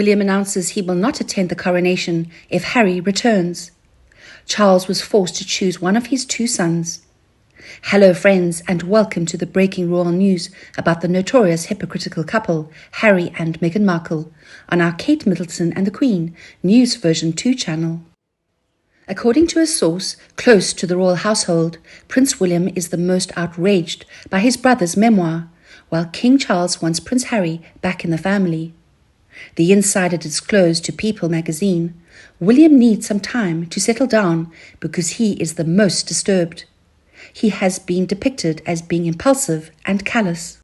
William announces he will not attend the coronation if Harry returns. Charles was forced to choose one of his two sons. Hello friends, and welcome to the breaking royal news about the notorious hypocritical couple, Harry and Meghan Markle, on our Kate Middleton and the Queen News version 2 channel. According to a source close to the royal household, Prince William is the most outraged by his brother's memoir, while King Charles wants Prince Harry back in the family. The insider disclosed to People magazine, William needs some time to settle down because he is the most disturbed. He has been depicted as being impulsive and callous.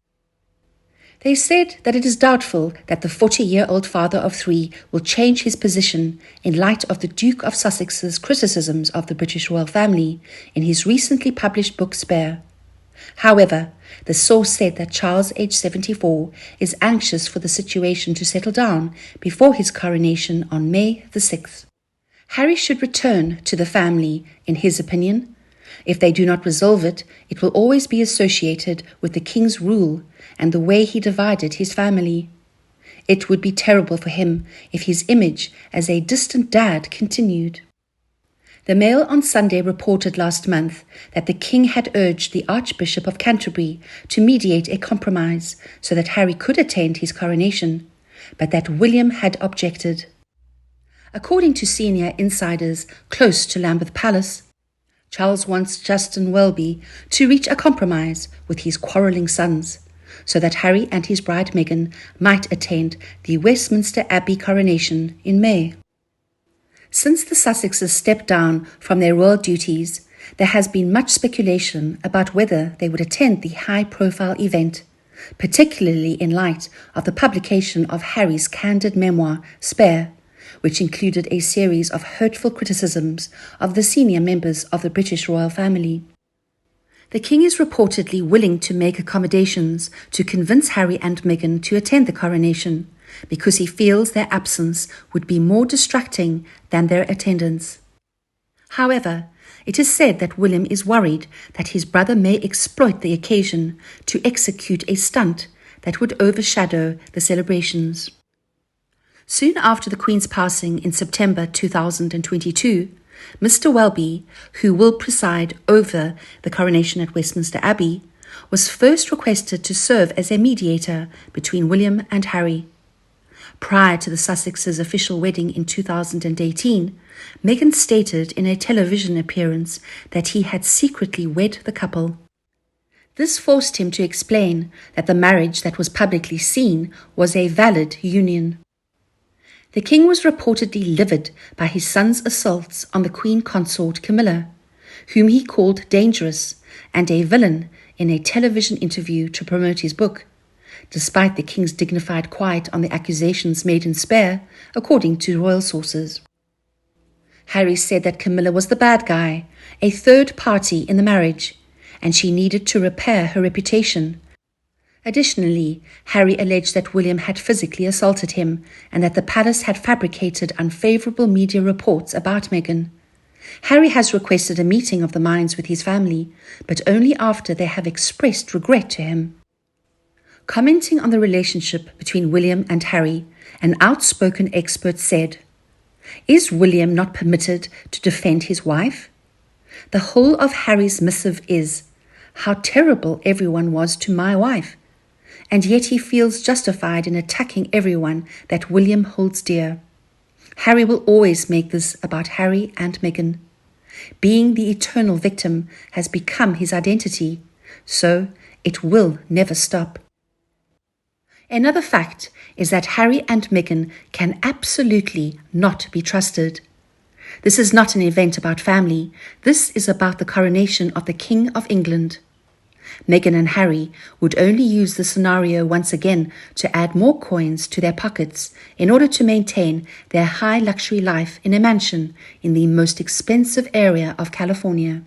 They said that it is doubtful that the 40-year-old father of 3 will change his position in light of the Duke of Sussex's criticisms of the British royal family in his recently published book Spare. However, the source said that Charles, aged 74, is anxious for the situation to settle down before his coronation on May the 6th. Harry should return to the family, in his opinion. If they do not resolve it, it will always be associated with the king's rule and the way he divided his family. It would be terrible for him if his image as a distant dad continued. The Mail on Sunday reported last month that the king had urged the Archbishop of Canterbury to mediate a compromise so that Harry could attend his coronation, but that William had objected. According to senior insiders close to Lambeth Palace, Charles wants Justin Welby to reach a compromise with his quarrelling sons, so that Harry and his bride Meghan might attend the Westminster Abbey coronation in May. Since the Sussexes stepped down from their royal duties, there has been much speculation about whether they would attend the high-profile event, particularly in light of the publication of Harry's candid memoir, Spare, which included a series of hurtful criticisms of the senior members of the British royal family. The king is reportedly willing to make accommodations to convince Harry and Meghan to attend the coronation, because he feels their absence would be more distracting than their attendance. However, it is said that William is worried that his brother may exploit the occasion to execute a stunt that would overshadow the celebrations. Soon after the Queen's passing in September 2022, Mr. Welby, who will preside over the coronation at Westminster Abbey, was first requested to serve as a mediator between William and Harry. Prior to the Sussexes' official wedding in 2018, Meghan stated in a television appearance that he had secretly wed the couple. This forced him to explain that the marriage that was publicly seen was a valid union. The king was reportedly livid by his son's assaults on the Queen Consort Camilla, whom he called dangerous and a villain in a television interview to promote his book, despite the king's dignified quiet on the accusations made in Spare, according to royal sources. Harry said that Camilla was the bad guy, a third party in the marriage, and she needed to repair her reputation. Additionally, Harry alleged that William had physically assaulted him and that the palace had fabricated unfavorable media reports about Meghan. Harry has requested a meeting of the minds with his family, but only after they have expressed regret to him. Commenting on the relationship between William and Harry, an outspoken expert said, "Is William not permitted to defend his wife? The whole of Harry's missive is, 'How terrible everyone was to my wife,' and yet he feels justified in attacking everyone that William holds dear. Harry will always make this about Harry and Meghan. Being the eternal victim has become his identity, so it will never stop." Another fact is that Harry and Meghan can absolutely not be trusted. This is not an event about family. This is about the coronation of the King of England. Meghan and Harry would only use the scenario once again to add more coins to their pockets in order to maintain their high luxury life in a mansion in the most expensive area of California.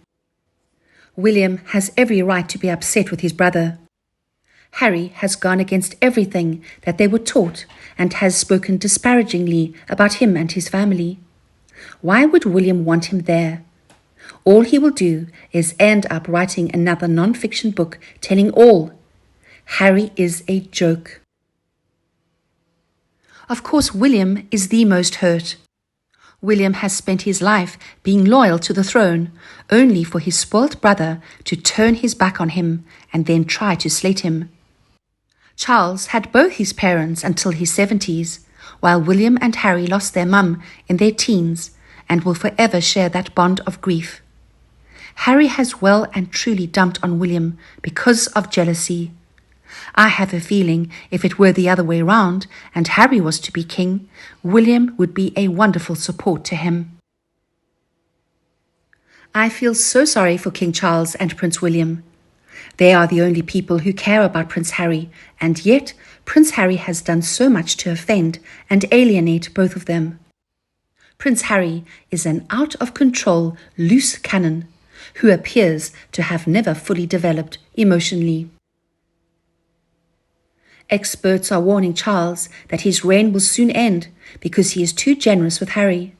William has every right to be upset with his brother. Harry has gone against everything that they were taught and has spoken disparagingly about him and his family. Why would William want him there? All he will do is end up writing another non-fiction book telling all, Harry is a joke. Of course, William is the most hurt. William has spent his life being loyal to the throne, only for his spoilt brother to turn his back on him and then try to slate him. Charles had both his parents until his 70s, while William and Harry lost their mum in their teens and will forever share that bond of grief. Harry has well and truly dumped on William because of jealousy. I have a feeling if it were the other way round and Harry was to be king, William would be a wonderful support to him. I feel so sorry for King Charles and Prince William. They are the only people who care about Prince Harry, and yet Prince Harry has done so much to offend and alienate both of them. Prince Harry is an out-of-control, loose cannon who appears to have never fully developed emotionally. Experts are warning Charles that his reign will soon end because he is too generous with Harry.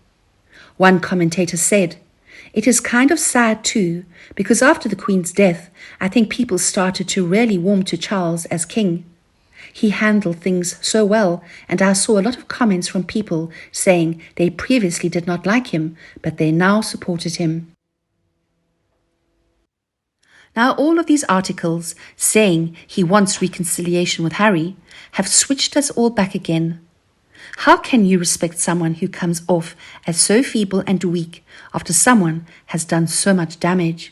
One commentator said, "It is kind of sad too, because after the Queen's death, I think people started to really warm to Charles as king. He handled things so well, and I saw a lot of comments from people saying they previously did not like him, but they now supported him." Now all of these articles saying he wants reconciliation with Harry have switched us all back again. How can you respect someone who comes off as so feeble and weak after someone has done so much damage?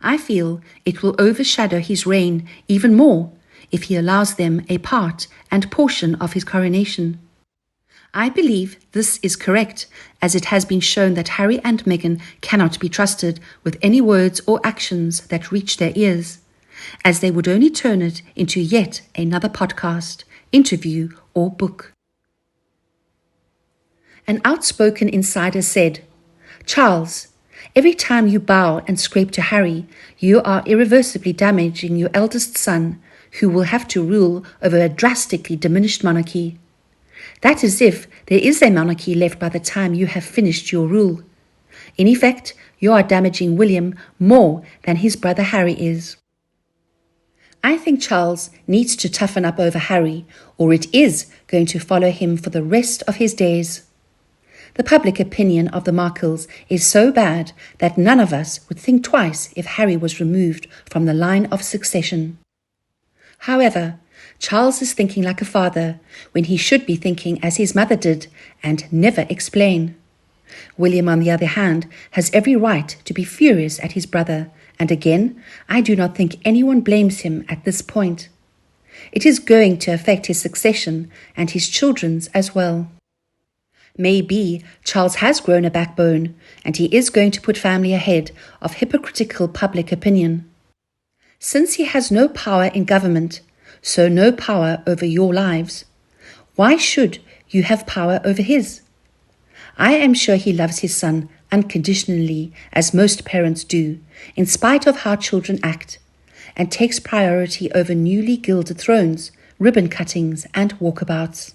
I feel it will overshadow his reign even more if he allows them a part and portion of his coronation. I believe this is correct, as it has been shown that Harry and Meghan cannot be trusted with any words or actions that reach their ears, as they would only turn it into yet another podcast, interview, or book. An outspoken insider said, "Charles, every time you bow and scrape to Harry, you are irreversibly damaging your eldest son, who will have to rule over a drastically diminished monarchy. That is if there is a monarchy left by the time you have finished your rule. In effect, you are damaging William more than his brother Harry is." I think Charles needs to toughen up over Harry, or it is going to follow him for the rest of his days. The public opinion of the Markles is so bad that none of us would think twice if Harry was removed from the line of succession. However, Charles is thinking like a father when he should be thinking as his mother did and never explain. William, on the other hand, has every right to be furious at his brother, and again, I do not think anyone blames him at this point. It is going to affect his succession and his children's as well. Maybe Charles has grown a backbone, and he is going to put family ahead of hypocritical public opinion. Since he has no power in government, so no power over your lives, why should you have power over his? I am sure he loves his son unconditionally, as most parents do, in spite of how children act, and takes priority over newly gilded thrones, ribbon cuttings, and walkabouts.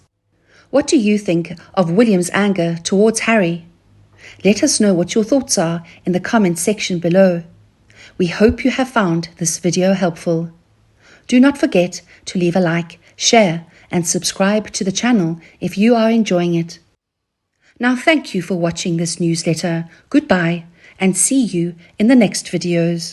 What do you think of William's anger towards Harry? Let us know what your thoughts are in the comment section below. We hope you have found this video helpful. Do not forget to leave a like, share, and subscribe to the channel if you are enjoying it. Now thank you for watching this newsletter. Goodbye, and see you in the next videos.